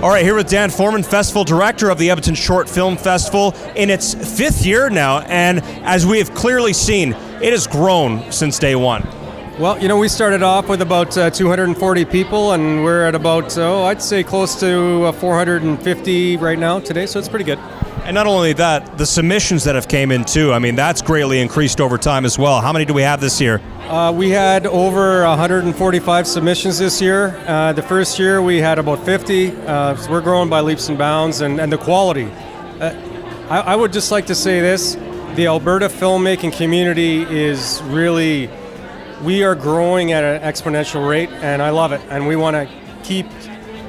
All right, here with Dan Foreman, Festival Director of the Edmonton Short Film Festival in its 5th year now, and as we have clearly seen, it has grown since day one. Well, you know, we started off with about 240 people, and we're at about, I'd say close to 450 right now today, so it's pretty good. And not only that, the submissions that have came in too, I mean, that's greatly increased over time as well. How many do we have this year? We had over 145 submissions this year. The first year we had about 50, so we're growing by leaps and bounds, and the quality. I would just like to say this, the Alberta filmmaking community is really, we are growing at an exponential rate, and I love it, and we want to keep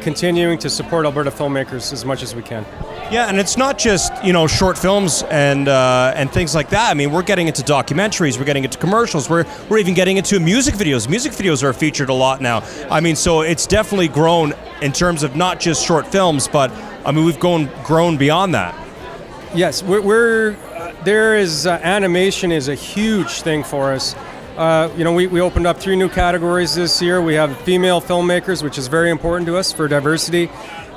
continuing to support Alberta filmmakers as much as we can. Yeah, and it's not just, you know, short films and things like that. I mean, we're getting into documentaries, we're getting into commercials, we're even getting into music videos. Music videos are featured a lot now. I mean, so it's definitely grown in terms of not just short films, but I mean, we've grown beyond that. Yes, there is animation is a huge thing for us. You know, we opened up 3 new categories this year. We have female filmmakers, which is very important to us for diversity.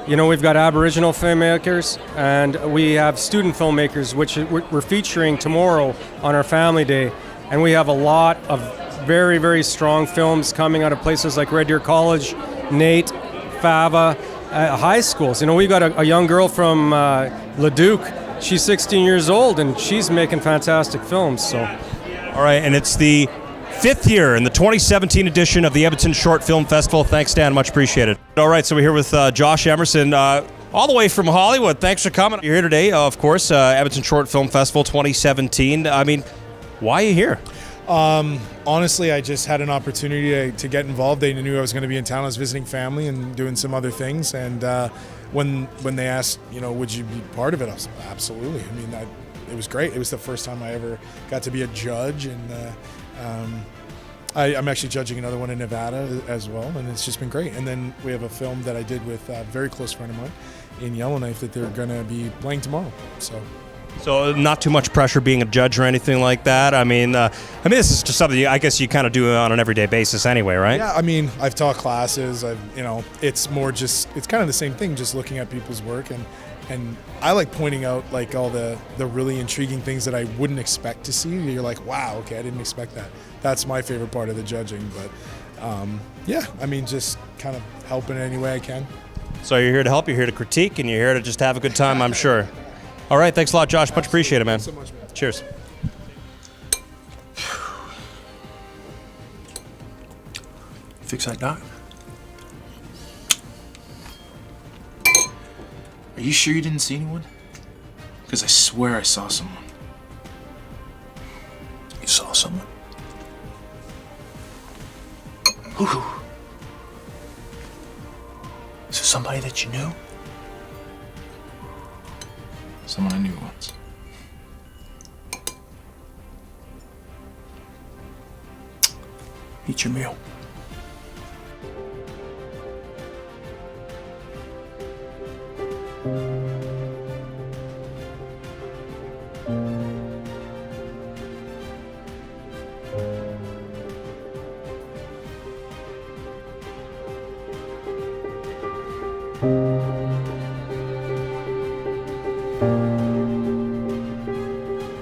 You know, we've got Aboriginal filmmakers, and we have student filmmakers, which we're featuring tomorrow on our Family Day. And we have a lot of very, very strong films coming out of places like Red Deer College, Nate, Fava, high schools. You know, we've got a young girl from Leduc. She's 16 years old, and she's making fantastic films. So, all right, and it's the 5th year in the 2017 edition of the Edmonton Short Film Festival. Thanks, Dan. Much appreciated. All right, so we're here with Josh Emerson, all the way from Hollywood. Thanks for coming. You're here today, of course, Edmonton Short Film Festival 2017. I mean, why are you here? Honestly, I just had an opportunity to get involved. They knew I was going to be in town. I was visiting family and doing some other things. And when they asked, you know, would you be part of it? I was like, absolutely. I mean, it was great. It was the first time I ever got to be a judge, and I'm actually judging another one in Nevada as well, and it's just been great. And then we have a film that I did with a very close friend of mine in Yellowknife that they're going to be playing tomorrow. So not too much pressure being a judge or anything like that. I mean, this is just something I guess you kind of do on an everyday basis anyway, right? Yeah, I mean, I've taught classes. It's more just, it's kind of the same thing, just looking at people's work, and I like pointing out like all the really intriguing things that I wouldn't expect to see. You're like, wow, okay, I didn't expect that. That's my favorite part of the judging. But yeah, I mean, just kind of helping in any way I can. So you're here to help, you're here to critique, and you're here to just have a good time, I'm sure. All right, thanks a lot, Josh. Much appreciated, man. Thanks so much, man. Cheers. Fix that dog. Are you sure you didn't see anyone? Because I swear I saw someone. You saw someone? Who? Is it somebody that you knew? Someone I knew once. Eat your meal.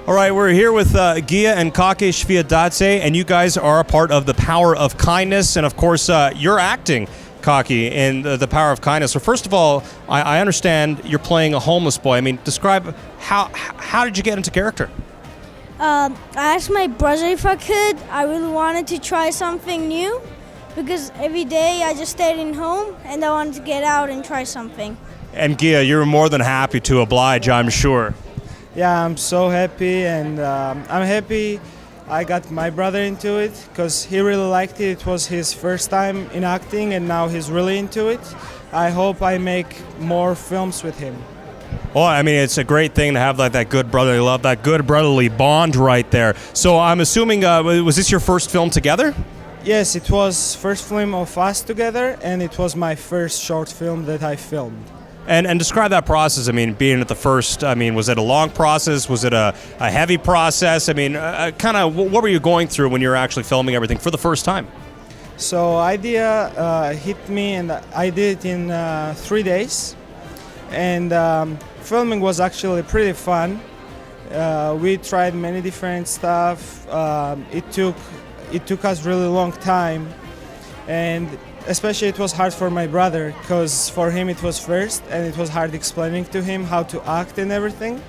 All right, we're here with Gia and Khakassia, and you guys are a part of The Power of Kindness, and of course, you're acting, Khaki, in The Power of Kindness. So first of all, I understand you're playing a homeless boy. I mean, describe how did you get into character? I asked my brother if I could. I really wanted to try something new because every day I just stayed in home, and I wanted to get out and try something. And Gia, you're more than happy to oblige, I'm sure. Yeah, I'm so happy, and I'm happy I got my brother into it because he really liked it. It was his first time in acting, and now he's really into it. I hope I make more films with him. Well, I mean, it's a great thing to have like that good brotherly love, that good brotherly bond right there. So I'm assuming, was this your first film together? Yes, it was first film of us together, and it was my first short film that I filmed. And describe that process. I mean, being at the first, I mean, was it a long process? Was it a heavy process? I mean, kind of what were you going through when you were actually filming everything for the first time? So idea hit me, and I did it in 3 days. and filming was actually pretty fun. We tried many different stuff. It took us really long time, and especially it was hard for my brother because for him it was first, and it was hard explaining to him how to act and everything.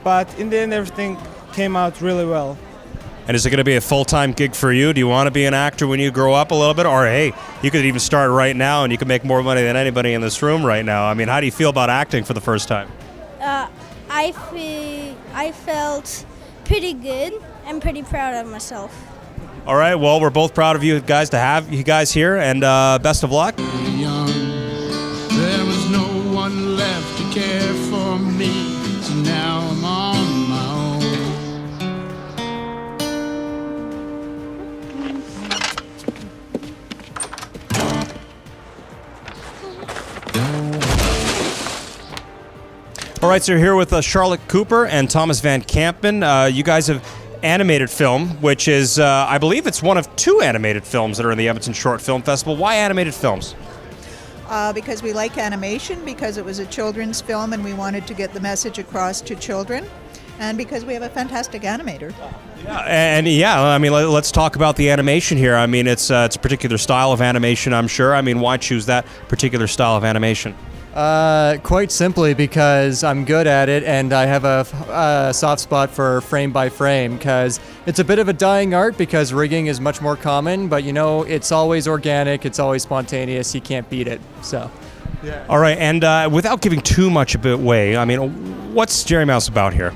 But in the end, everything came out really well. And is it going to be a full-time gig for you? Do you want to be an actor when you grow up a little bit? Or, hey, you could even start right now and you could make more money than anybody in this room right now. I mean, how do you feel about acting for the first time? I felt pretty good and pretty proud of myself. All right, well, we're both proud of you guys to have you guys here, and best of luck. Young, there was no one left to care for me, so now I'm on my own. All right, so you're here with Charlotte Cooper and Thomas VanKampen. You guys have animated film, which is, I believe it's one of 2 animated films that are in the Edmonton Short Film Festival. Why animated films? Because we like animation, because it was a children's film and we wanted to get the message across to children, and because we have a fantastic animator. I mean, let's talk about the animation here. I mean, it's a particular style of animation, I'm sure. I mean, why choose that particular style of animation? Quite simply because I'm good at it, and I have a soft spot for frame by frame, because it's a bit of a dying art because rigging is much more common, but it's always organic, it's always spontaneous, you can't beat it. So, yeah. All right, and without giving too much of it away, I mean, what's Jerry Mouse about here?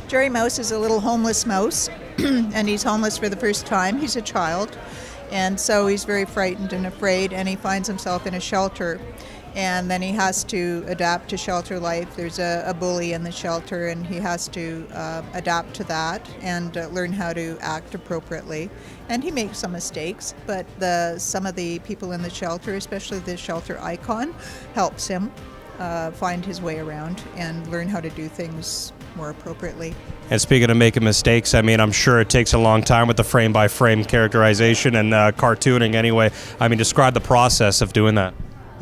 Jerry Mouse is a little homeless mouse, and he's homeless for the first time. He's a child, and so he's very frightened and afraid, and he finds himself in a shelter. And then he has to adapt to shelter life. There's a bully in the shelter, and he has to adapt to that and learn how to act appropriately. And he makes some mistakes, but some of the people in the shelter, especially the shelter icon, helps him find his way around and learn how to do things more appropriately. And speaking of making mistakes, I mean, I'm sure it takes a long time with the frame-by-frame characterization and cartooning anyway. I mean, describe the process of doing that.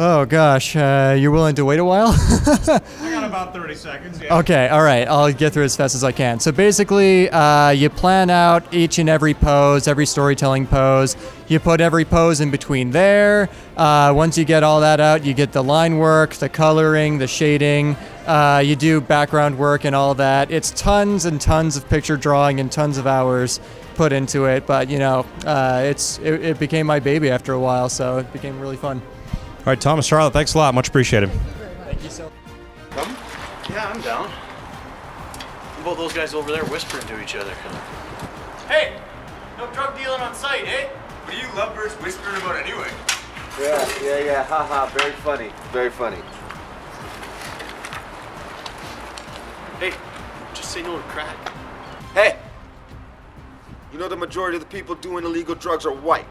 Oh gosh, you're willing to wait a while? I got about 30 seconds, yeah. Okay, all right, I'll get through as fast as I can. So basically, you plan out each and every pose, every storytelling pose. You put every pose in between there. Once you get all that out, you get the line work, the coloring, the shading. You do background work and all that. It's tons and tons of picture drawing and tons of hours put into it, but it became my baby after a while, so it became really fun. All right, Thomas, Charlotte, thanks a lot. Much appreciated. Thank you so much. Come? Yeah, I'm down. What about those guys over there whispering to each other? Hey! No drug dealing on site, eh? What are you lovebirds whispering about anyway? Yeah. Haha, very funny. Very funny. Hey, just say no to crack. Hey! You know the majority of the people doing illegal drugs are white.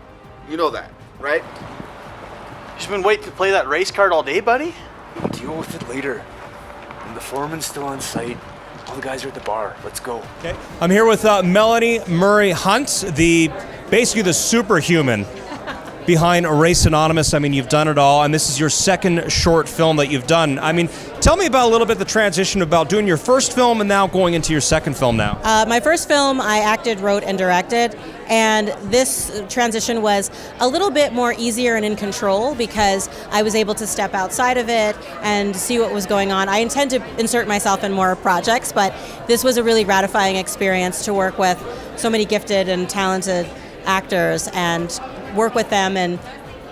You know that, right? You've been waiting to play that race card all day, buddy? We'll deal with it later. And the foreman's still on site. All the guys are at the bar. Let's go. Okay. I'm here with Melanie Murray Hunt, basically the superhuman behind Race Anonymous. I mean, you've done it all, and this is your second short film that you've done. I mean, tell me about a little bit the transition about doing your first film and now going into your second film now. My first film, I acted, wrote, and directed, and this transition was a little bit more easier and in control because I was able to step outside of it and see what was going on. I intend to insert myself in more projects, but this was a really gratifying experience to work with so many gifted and talented actors and work with them and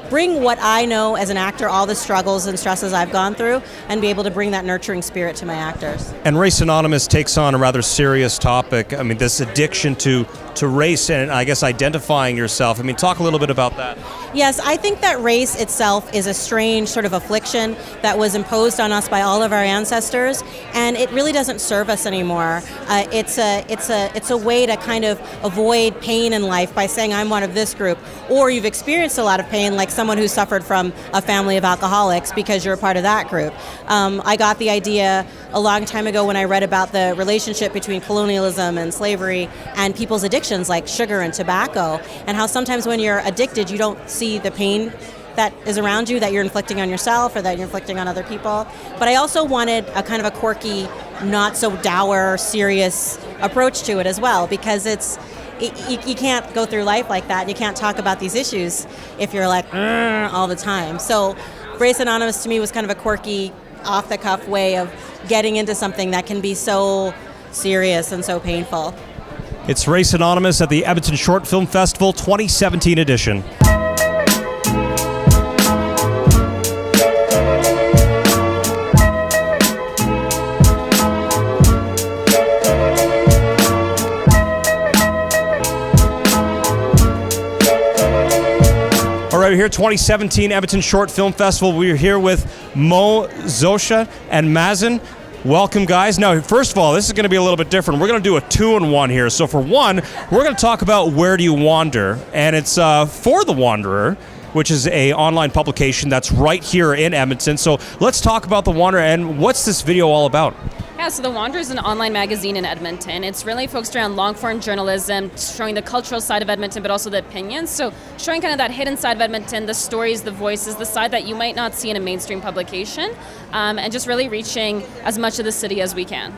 bring what I know as an actor, all the struggles and stresses I've gone through, and be able to bring that nurturing spirit to my actors. And Race Anonymous takes on a rather serious topic. I mean, this addiction to race and I guess identifying yourself. I mean, talk a little bit about that. Yes, I think that race itself is a strange sort of affliction that was imposed on us by all of our ancestors, and it really doesn't serve us anymore. It's a way to kind of avoid pain in life by saying I'm one of this group, or you've experienced a lot of pain like someone who suffered from a family of alcoholics because you're a part of that group. I got the idea a long time ago when I read about the relationship between colonialism and slavery and people's addictions like sugar and tobacco, and how sometimes when you're addicted you don't see the pain that is around you that you're inflicting on yourself or that you're inflicting on other people. But I also wanted a kind of a quirky, not so dour, serious approach to it as well, because you can't go through life like that. You can't talk about these issues if you're like all the time. So Race Anonymous to me was kind of a quirky, off-the-cuff way of getting into something that can be so serious and so painful. It's Race Anonymous at the Edmonton Short Film Festival 2017 edition. All right, we're here, 2017 Edmonton Short Film Festival. We're here with Mo, Zosha, and Mazen. Welcome, guys. Now, first of all, this is going to be a little bit different. We're going to do a 2-in-1 here. So for one, we're going to talk about Where Do You Wander? And it's for The Wanderer, which is a online publication that's right here in Edmonton. So let's talk about The Wanderer, and what's this video all about? Yeah, so The Wanderer is an online magazine in Edmonton. It's really focused around long-form journalism, showing the cultural side of Edmonton, but also the opinions. So showing kind of that hidden side of Edmonton, the stories, the voices, the side that you might not see in a mainstream publication, and just really reaching as much of the city as we can.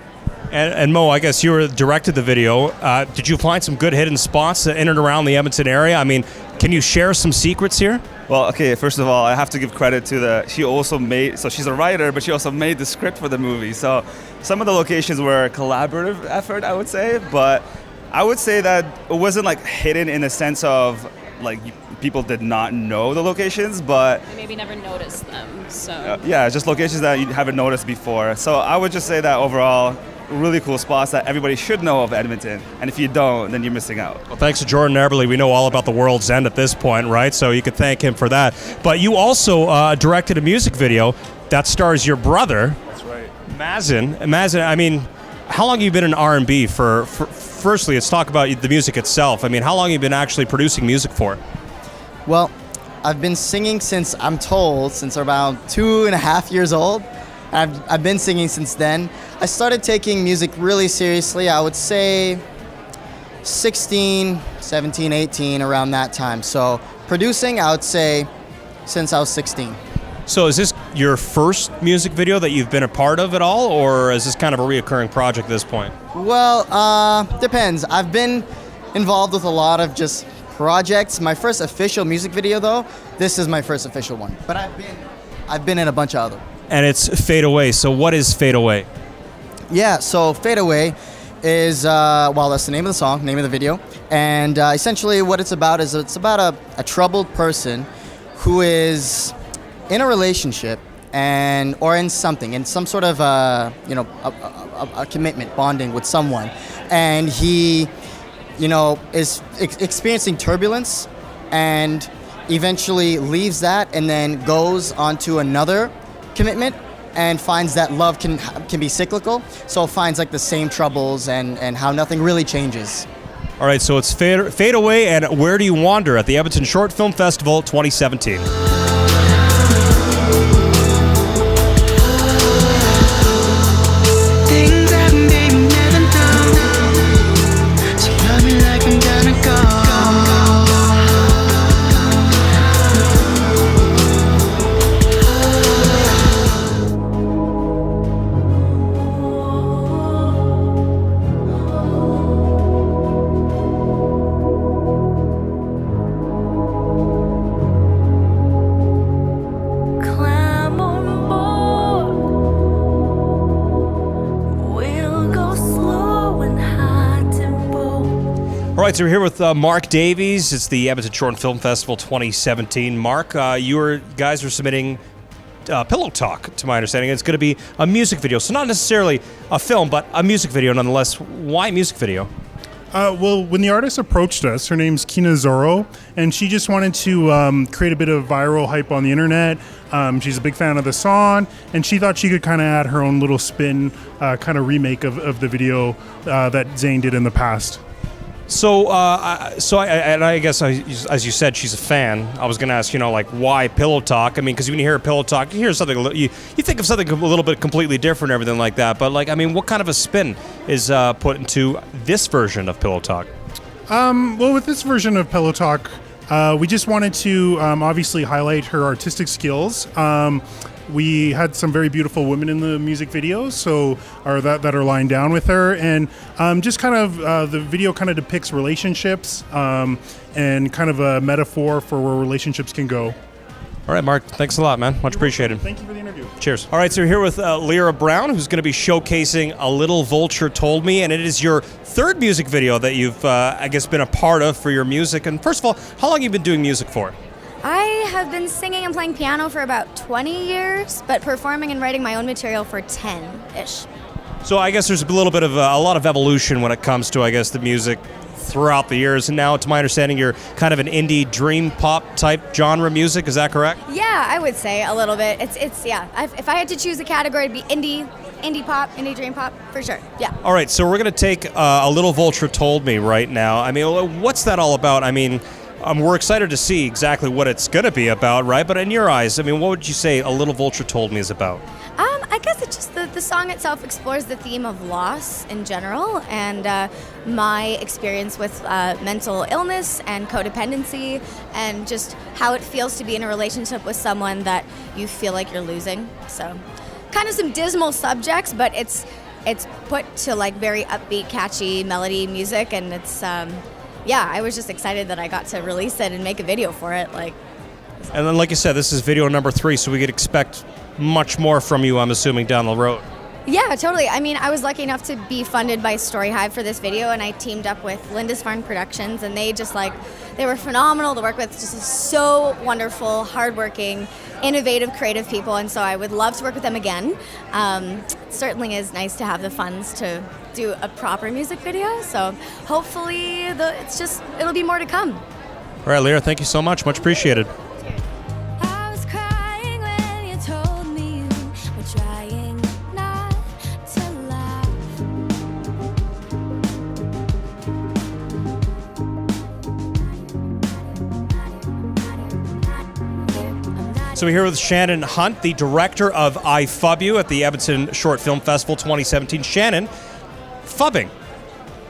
And Mo, I guess you directed the video. Did you find some good hidden spots in and around the Edmonton area? I mean, can you share some secrets here? Well, okay, first of all, I have to give credit to she also made, so she's a writer, but she also made the script for the movie. So some of the locations were a collaborative effort, I would say, but I would say that it wasn't like hidden in the sense of like people did not know the locations, but You maybe never noticed them, so. yeah, just locations that you haven't noticed before. So I would just say that overall, really cool spots that everybody should know of Edmonton, and if you don't, then you're missing out. Well, thanks to Jordan Eberle, we know all about the World's End at this point, right? So you could thank him for that. But you also directed a music video that stars your brother. That's right. Mazen, I mean, how long have you been in R&B for firstly, let's talk about the music itself. I mean, how long have you been actually producing music for? Well, I've been singing since I'm around 2.5 years old. I've been singing since then. I started taking music really seriously, I would say 16, 17, 18, around that time. So producing, I would say, since I was 16. So is this your first music video that you've been a part of at all, or is this kind of a reoccurring project at this point? Well, depends. I've been involved with a lot of just projects. My first official music video, though, this is my first official one. But I've been in a bunch of other. And it's Fade Away. So what is Fade Away? Yeah, so Fade Away is, that's the name of the song, name of the video. And essentially what it's about is it's about a troubled person who is in a relationship or in some sort of, a commitment, bonding with someone. And he, is experiencing turbulence and eventually leaves that and then goes on to another commitment and finds that love can be cyclical, so finds like the same troubles and how nothing really changes. All right, so it's Fade Away and Where Do You Wander at the Edmonton Short Film Festival 2017. All right, so we're here with Mark Davies. It's the Edmonton Short Film Festival 2017. Mark, you guys are submitting Pillow Talk, to my understanding. It's going to be a music video, so not necessarily a film, but a music video nonetheless. Why music video? Well, when the artist approached us, her name's Kina Zorro, and she just wanted to create a bit of viral hype on the internet. She's a big fan of the song, and she thought she could kind of add her own little spin, kind of remake of the video that Zane did in the past. So, I guess, as you said, she's a fan. I was going to ask, why Pillow Talk? I mean, because when you hear Pillow Talk, you hear something, you think of something a little bit completely different, and everything like that. But, what kind of a spin is put into this version of Pillow Talk? Well, with this version of Pillow Talk, We just wanted to obviously highlight her artistic skills. We had some very beautiful women in the music video, that are lying down with her, and just kind of the video kind of depicts relationships and kind of a metaphor for where relationships can go. All right, Mark, thanks a lot, man. Much appreciated. Thank you for the interview. Cheers. All right, so we're here with Lyra Brown, who's going to be showcasing A Little Vulture Told Me, and it is your third music video that you've, I guess, been a part of for your music. And first of all, how long have you been doing music for? I have been singing and playing piano for about 20 years, but performing and writing my own material for 10-ish. So I guess there's a little bit of a lot of evolution when it comes to, I guess, the music throughout the years. And now, to my understanding, you're kind of an indie dream pop type genre music. Is that correct? Yeah, I would say a little bit. It's yeah. If I had to choose a category, it'd be indie pop, indie dream pop, for sure. Yeah. All right, so we're going to take A Little Vulture Told Me right now. I mean, what's that all about? I mean, we're excited to see exactly what it's going to be about, right? But in your eyes, I mean, what would you say A Little Vulture Told Me is about? I guess it's just the song itself explores the theme of loss in general and my experience with mental illness and codependency and just how it feels to be in a relationship with someone that you feel like you're losing. So kind of some dismal subjects, but it's put to like very upbeat, catchy melody music, and it's I was just excited that I got to release it and make a video for it. And then, like you said, this is video number 3, so we could expect much more from you, I'm assuming, down the road. Yeah, totally. I mean, I was lucky enough to be funded by Story Hive for this video, and I teamed up with Lindisfarne Productions, and they were phenomenal to work with, just so wonderful, hardworking, innovative, creative people, and so I would love to work with them again. It certainly is nice to have the funds to do a proper music video, so hopefully it'll be more to come. All right, Lyra, thank you so much. Much appreciated. So we're here with Shannon Hunt, the director of I Fub You at the Edmonton Short Film Festival 2017. Shannon, fubbing.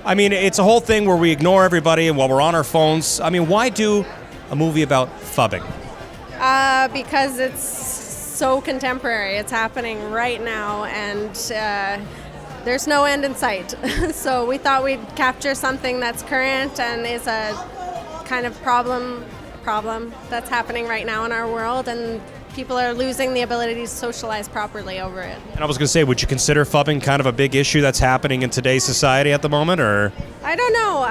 I mean, it's a whole thing where we ignore everybody and while we're on our phones. I mean, why do a movie about fubbing? Because it's so contemporary. It's happening right now, and there's no end in sight. So we thought we'd capture something that's current and is a kind of problem that's happening right now in our world, and people are losing the ability to socialize properly over it. And I was going to say, would you consider fubbing kind of a big issue that's happening in today's society at the moment, or? I don't know.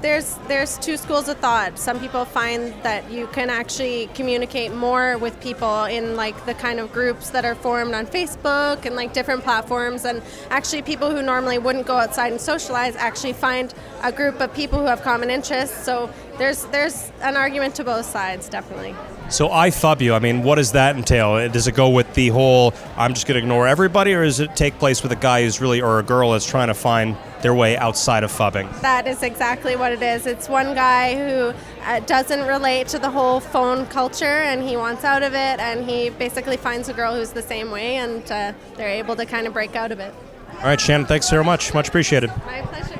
There's two schools of thought. Some people find that you can actually communicate more with people in like the kind of groups that are formed on Facebook and like different platforms, and actually people who normally wouldn't go outside and socialize actually find a group of people who have common interests. So there's an argument to both sides, definitely. So I Fub You, I mean, what does that entail? Does it go with the whole, I'm just going to ignore everybody, or does it take place with a guy who's really, or a girl that's trying to find their way outside of fubbing? That is exactly what it is. It's one guy who doesn't relate to the whole phone culture, and he wants out of it, and he basically finds a girl who's the same way, and they're able to kind of break out of it. All right, Shannon, thanks very much. Much appreciated. My pleasure.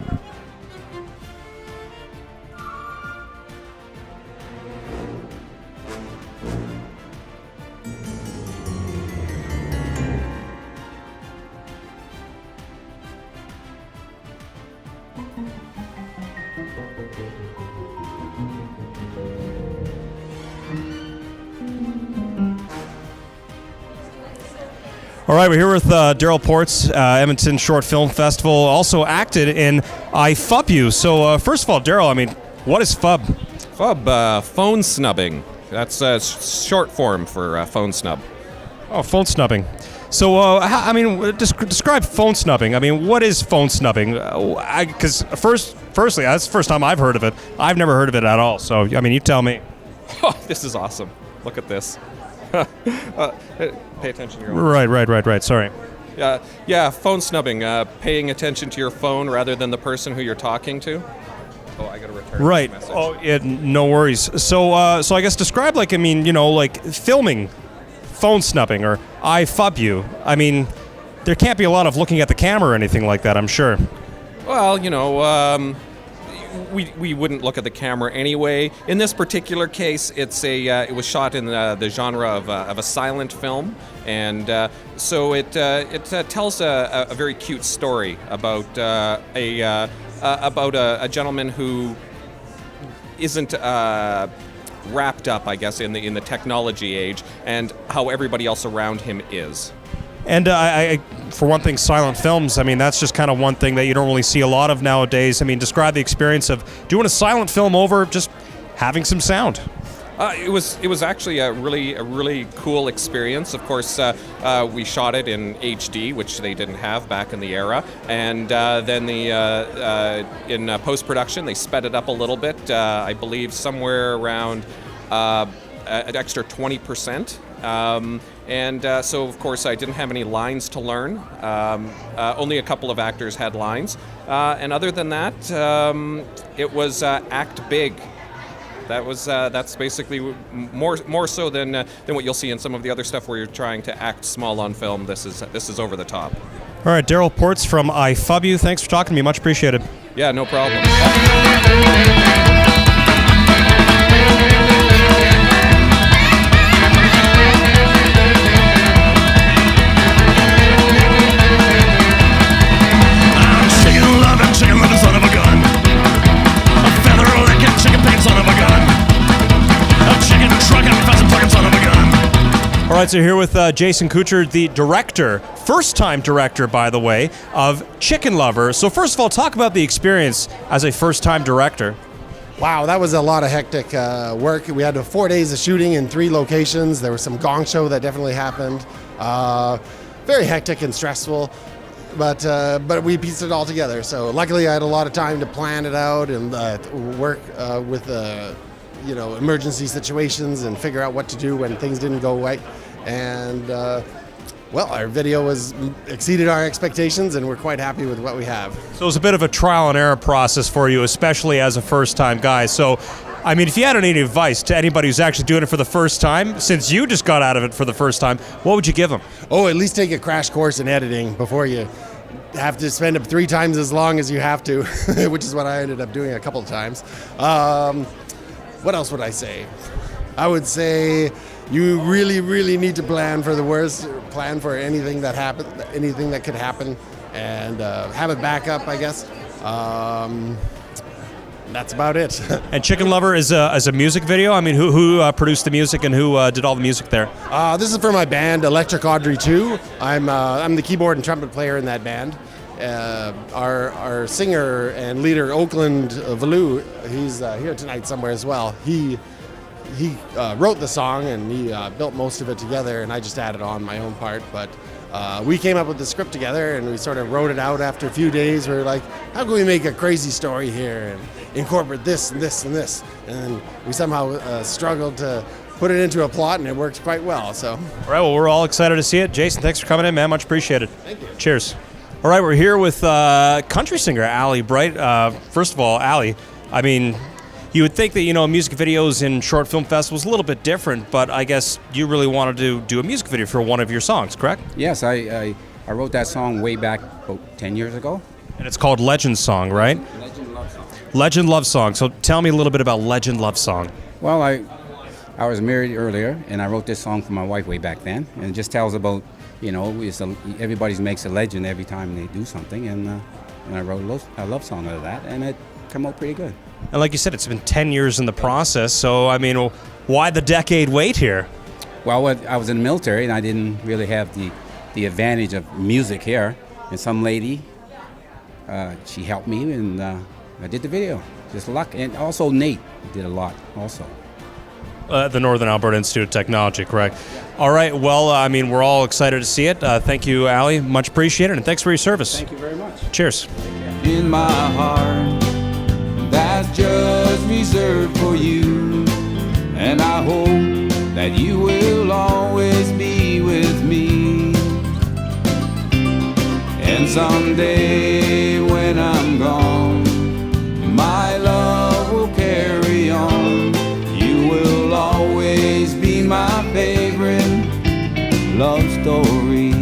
All right, we're here with Daryl Ports, Edmonton Short Film Festival, also acted in I Fub You. So first of all, Daryl, I mean, what is fub? Fub, phone snubbing. That's short form for phone snub. Oh, phone snubbing. So, I mean, describe phone snubbing. I mean, what is phone snubbing? Because firstly, that's the first time I've heard of it. I've never heard of it at all. So, I mean, you tell me. Oh, this is awesome. Look at this. Pay attention to your own. Right. Sorry. Yeah, phone snubbing. Paying attention to your phone rather than the person who you're talking to. Oh, I got to return Right. this message. Oh, yeah, no worries. So I guess describe, like, I mean, you know, like filming phone snubbing or I Fub You. I mean, there can't be a lot of looking at the camera or anything like that, I'm sure. Well, you know, we wouldn't look at the camera anyway. In this particular case, it was shot in the genre of a silent film, and so it tells a very cute story about a gentleman who isn't wrapped up, I guess, in the technology age, and how everybody else around him is. And I, for one thing, silent films, I mean, that's just kind of one thing that you don't really see a lot of nowadays. I mean, describe the experience of doing a silent film over just having some sound. It was actually a really cool experience. Of course, we shot it in HD, which they didn't have back in the era, and then in post-production they sped it up a little bit. I believe somewhere around an extra 20%. And so, of course, I didn't have any lines to learn. Only a couple of actors had lines. And other than that, it was act big. That's basically more so than what you'll see in some of the other stuff where you're trying to act small on film. This is over the top. All right, Daryl Ports from IFW. Thanks for talking to me. Much appreciated. Yeah, no problem. Chicken living son of a gun. A feather licking chicken paint son of a gun. A chicken trucking pheasant plucking son of a gun. All right, so here with Jason Kuchar, the director, first-time director, by the way, of Chicken Lover. So first of all, talk about the experience as a first-time director. Wow, that was a lot of hectic work. We had 4 days of shooting in 3 locations. There was some gong show that definitely happened. Very hectic and stressful. But we pieced it all together. So luckily I had a lot of time to plan it out and work with emergency situations and figure out what to do when things didn't go right. And well, our video exceeded our expectations, and we're quite happy with what we have. So it was a bit of a trial and error process for you, especially as a first-time guy. So, I mean, if you had any advice to anybody who's actually doing it for the first time, since you just got out of it for the first time, what would you give them? Oh, at least take a crash course in editing before you have to spend up 3 times as long as you have to, which is what I ended up doing a couple of times. What else would I say? I would say you really, really need to plan for the worst, plan for anything that could happen, and have it back up, I guess. That's about it. And Chicken Lover is a music video. I mean, who produced the music and who did all the music there? This is for my band, Electric Audrey 2. I'm the keyboard and trumpet player in that band. Our singer and leader, Oakland Valou, he's here tonight somewhere as well. He wrote the song and he built most of it together, and I just added on my own part. But we came up with the script together and we sort of wrote it out after a few days. We were like, how can we make a crazy story here and incorporate this and this and this? And we somehow struggled to put it into a plot, and it worked quite well. So, all right, well, we're all excited to see it. Jason, thanks for coming in, man. Much appreciated. Thank you. Cheers. All right, we're here with country singer Allie Bright. First of all, Allie, I mean, you would think that, music videos in short film festivals a little bit different, but I guess you really wanted to do a music video for one of your songs, correct? Yes, I wrote that song way back about 10 years ago. And it's called Legend Song, right? Legend Love Song. Legend Love Song. So tell me a little bit about Legend Love Song. Well, I was married earlier, and I wrote this song for my wife way back then. And it just tells about, everybody makes a legend every time they do something. And I wrote a love song out of that, and it came out pretty good. And like you said, it's been 10 years in the process. So, I mean, why the decade wait here? Well, I was in the military, and I didn't really have the advantage of music here. And some lady, she helped me, and I did the video. Just luck. And also Nate did a lot also. The Northern Alberta Institute of Technology, correct? All right, well, I mean, we're all excited to see it. Thank you, Allie. Much appreciated, and thanks for your service. Thank you very much. Cheers. In my heart, that's just reserved for you. And I hope that you will always be with me. And someday when I'm gone, my love will carry on. You will always be my favorite love story.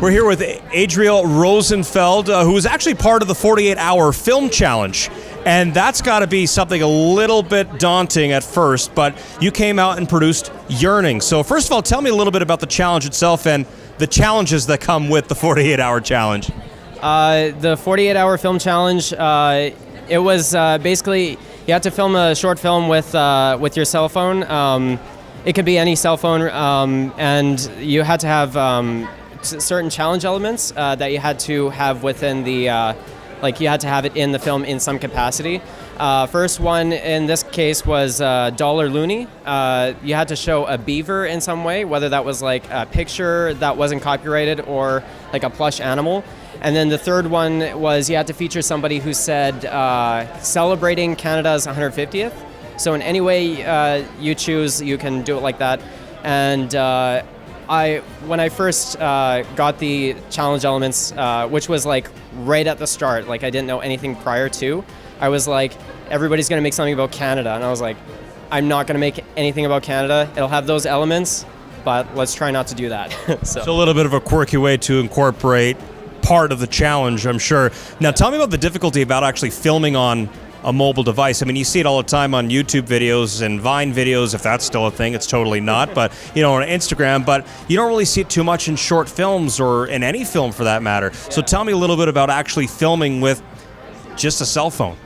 We're here with Adriel Rosenfeld, who was actually part of the 48-hour film challenge. And that's got to be something a little bit daunting at first, but you came out and produced Yearning. So first of all, tell me a little bit about the challenge itself and the challenges that come with the 48-hour challenge. The 48-hour film challenge, it was basically you had to film a short film with your cell phone. It could be any cell phone, and you had to have certain challenge elements that you had to have within the you had to have it in the film in some capacity. First one in this case was Dollar Looney. You had to show a beaver in some way, whether that was like a picture that wasn't copyrighted or like a plush animal. And then the third one was you had to feature somebody who said celebrating Canada's 150th. So in any way you choose, you can do it like that. And when I first got the challenge elements, which was like right at the start, like I didn't know anything prior to, I was like, everybody's going to make something about Canada. And I was like, I'm not going to make anything about Canada. It'll have those elements, but let's try not to do that. So It's a little bit of a quirky way to incorporate part of the challenge, I'm sure. Now, tell me about the difficulty about actually filming on a mobile device. I mean, you see it all the time on YouTube videos and Vine videos, if that's still a thing. It's totally not, but on Instagram, but you don't really see it too much in short films or in any film for that matter. So tell me a little bit about actually filming with just a cell phone.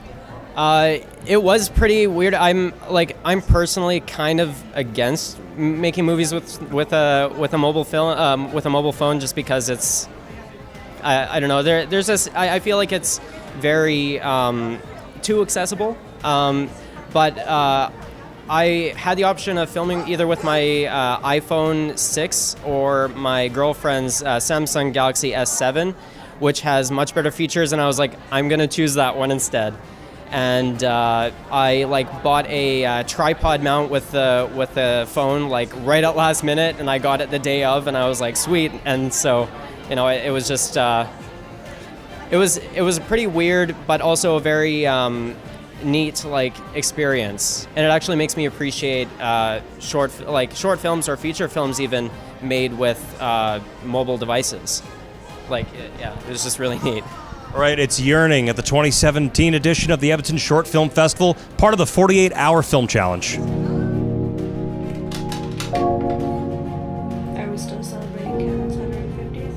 It was pretty weird. I'm personally kind of against making movies with a mobile film with a mobile phone, just because it's I don't know. There's this. I feel like it's very too accessible. But I had the option of filming either with my iPhone 6 or my girlfriend's Samsung Galaxy S7, which has much better features, and I was like, I'm gonna choose that one instead. And I bought a tripod mount with the phone right at last minute, and I got it the day of, and I was like, sweet. And so, it was just it was pretty weird, but also a very neat experience, and it actually makes me appreciate short films or feature films even made with mobile devices. It was just really neat. All right, it's Yearning at the 2017 edition of the Edmonton Short Film Festival, part of the 48-hour film challenge. Are we still celebrating Canada's 150th?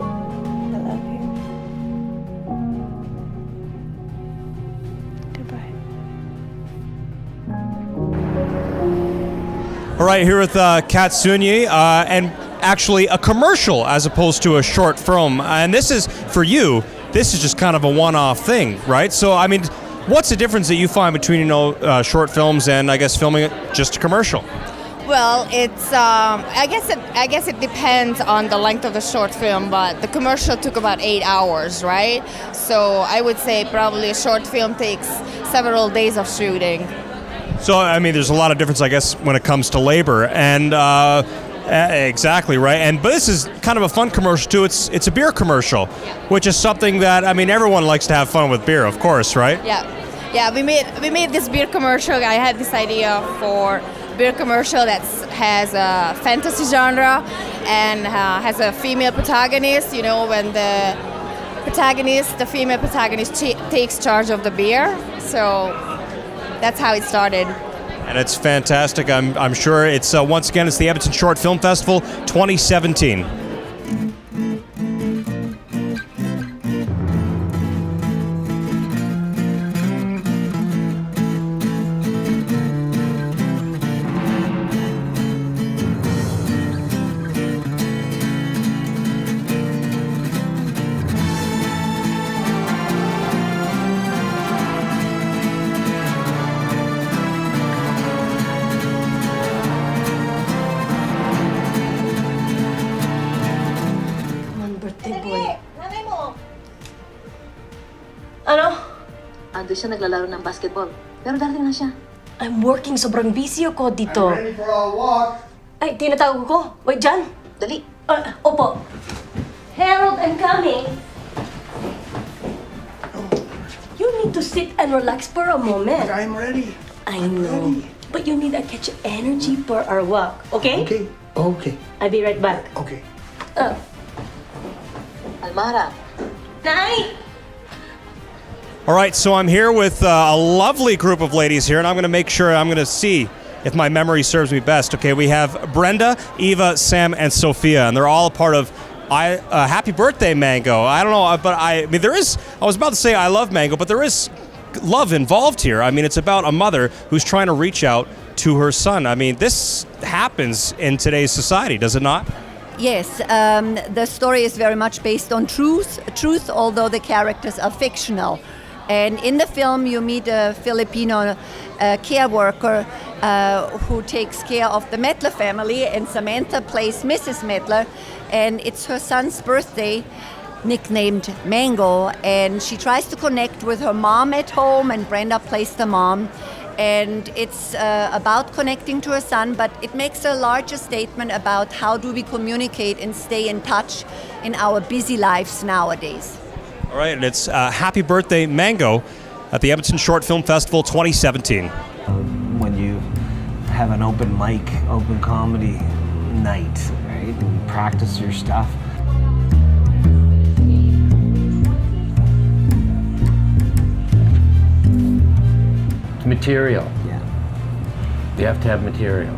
I love you. Goodbye. All right, here with Kat Sunye, and actually a commercial as opposed to a short film. And this is, for you, this is just kind of a one-off thing, right? So, I mean, what's the difference that you find between, short films and, I guess, filming it just a commercial? Well, it's I guess it depends on the length of the short film, but the commercial took about 8 hours, right? So I would say probably a short film takes several days of shooting. So, I mean, there's a lot of difference, I guess, when it comes to labor, and exactly, right? But this is kind of a fun commercial, too. It's a beer commercial, which is something that, I mean, everyone likes to have fun with beer, of course, right? Yeah. We made this beer commercial. I had this idea for beer commercial that has a fantasy genre and has a female protagonist. When the female protagonist takes charge of the beer. So that's how it started. And it's fantastic. I'm sure it's once again, it's the Edmonton Short Film Festival 2017. Ando siya naglalaro ng basketball. Pero darating na siya. I'm working. Sobrang busy ako dito. I'm ready for a walk. Ay, tinatawag ko. Wait, dyan. Dali. Opo. Harold, I'm coming. You need to sit and relax for a moment. I'm ready. I know. But you need to catch energy for our walk, okay? Okay. Okay. I'll be right back. Okay. Almara. Nay! All right, so I'm here with a lovely group of ladies here, and I'm going to make sure I'm going to see if my memory serves me best. Okay, we have Brenda, Eva, Sam, and Sophia, and they're all a part of Happy Birthday Mango. I don't know, but I mean, there is, I was about to say I love Mango, but there is love involved here. I mean, it's about a mother who's trying to reach out to her son. I mean, this happens in today's society, does it not? Yes, the story is very much based on truth, although the characters are fictional. And in the film, you meet a Filipino care worker who takes care of the Mettler family, and Samantha plays Mrs. Mettler, and it's her son's birthday, nicknamed Mango, and she tries to connect with her mom at home, and Brenda plays the mom. And it's about connecting to her son, but it makes a larger statement about how do we communicate and stay in touch in our busy lives nowadays. All right, and it's Happy Birthday Mango at the Edmonton Short Film Festival 2017. When you have an open mic, open comedy night, right? And you practice your stuff. Material. Yeah. You have to have material.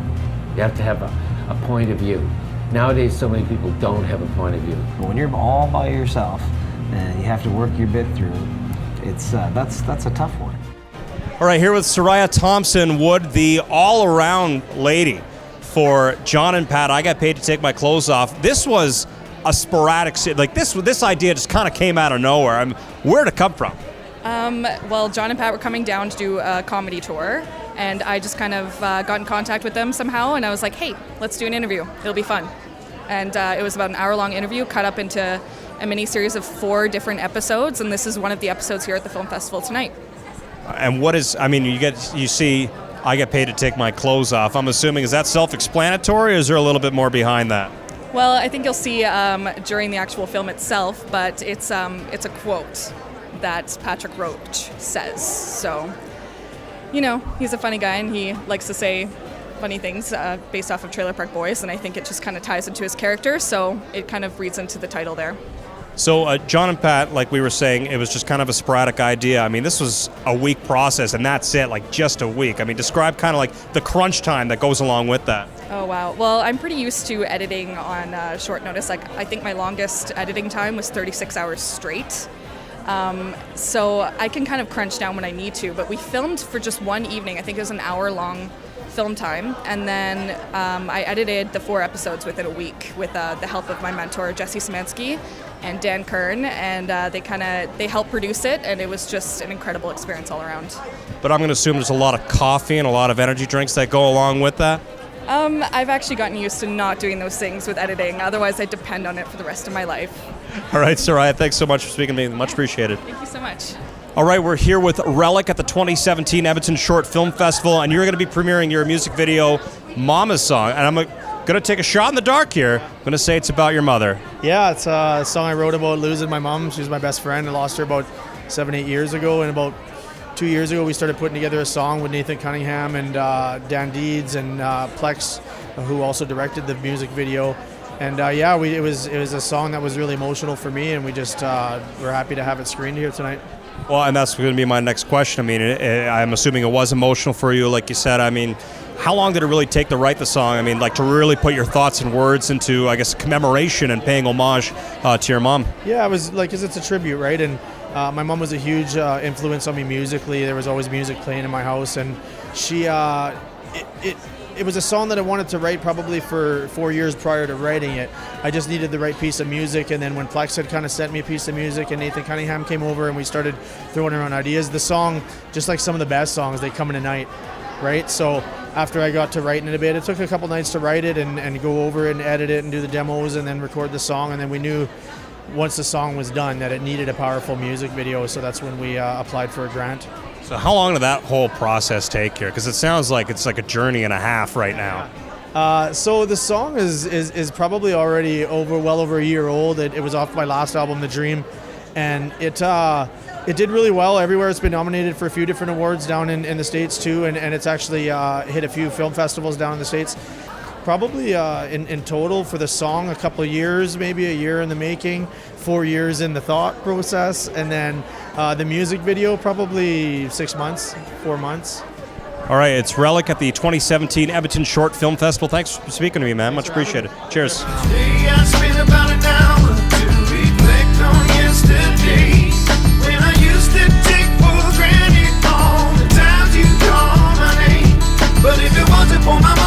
You have to have a point of view. Nowadays, so many people don't have a point of view. But when you're all by yourself and you have to work your bit through, it's that's a tough one. All right, here with Soraya Thompson Wood, the all-around lady for John and Pat. I got paid to take my clothes off. This was a sporadic, like this idea just kind of came out of nowhere. Where'd it come from? Well, John and Pat were coming down to do a comedy tour, and I just kind of got in contact with them somehow, and I was like, hey, let's do an interview. It'll be fun. And it was about an hour-long interview cut up into a mini-series of 4 different episodes, and this is one of the episodes here at the film festival tonight. And what is, I mean, you see, I get paid to take my clothes off. I'm assuming, is that self-explanatory, or is there a little bit more behind that? Well, I think you'll see during the actual film itself, but it's a quote that Patrick Roach says. So, you know, he's a funny guy, and he likes to say funny things based off of Trailer Park Boys, and I think it just kind of ties into his character, so it kind of reads into the title there. So John and Pat, like we were saying, it was just kind of a sporadic idea. I mean, this was a week process, and that's it, like just a week. I mean, describe kind of like the crunch time that goes along with that. Oh, wow. Well, I'm pretty used to editing on short notice. Like, I think my longest editing time was 36 hours straight. So I can kind of crunch down when I need to, but we filmed for just one evening. I think it was an hour-long film time, and then I edited the 4 episodes within a week with the help of my mentor, Jesse Szymanski, and Dan Kern, and they helped produce it, and it was just an incredible experience all around. But I'm going to assume there's a lot of coffee and a lot of energy drinks that go along with that? I've actually gotten used to not doing those things with editing. Otherwise, I depend on it for the rest of my life. All right, Soraya, thanks so much for speaking to me. Much appreciated. Thank you so much. All right, we're here with Relic at the 2017 Edmonton Short Film Festival, and you're going to be premiering your music video, Mama's Song. And I'm going to take a shot in the dark here. I'm going to say it's about your mother. Yeah, it's a song I wrote about losing my mom. She was my best friend. I lost her about 7-8 years ago, and about 2 years ago we started putting together a song with Nathan Cunningham and Dan Deeds and Plex, who also directed the music video. And it was a song that was really emotional for me, and we just we're happy to have it screened here tonight. Well, and that's going to be my next question. I mean, I'm assuming it was emotional for you, like you said. I mean, how long did it really take to write the song? I mean, like to really put your thoughts and words into, I guess, commemoration and paying homage to your mom? Yeah, it was like, because it's a tribute, right? And my mom was a huge influence on me musically. There was always music playing in my house, and she, it was a song that I wanted to write probably for 4 years prior to writing it. I just needed the right piece of music, and then when Plex had kind of sent me a piece of music and Nathan Cunningham came over and we started throwing around ideas, the song, just like some of the best songs, they come in a night, right? So after I got to writing it a bit, it took a couple nights to write it and go over it and edit it and do the demos and then record the song, and then we knew once the song was done that it needed a powerful music video, so that's when we applied for a grant. So how long did that whole process take here? Because it sounds like it's like a journey and a half right now. So the song is probably already well over a year old. It was off my last album, The Dream, and it it did really well everywhere. It's been nominated for a few different awards down in the States too, and it's actually hit a few film festivals down in the States. Probably in total for the song, a couple of years, maybe a year in the making, 4 years in the thought process, and then the music video, probably 6 months, 4 months. All right, it's Relic at the 2017 Edmonton Short Film Festival. Thanks for speaking to me, man. Much appreciated. Cheers. Today I spent about an hour to reflect on yesterday, when I used to take for granted all the times you called my name. But if it wasn't for my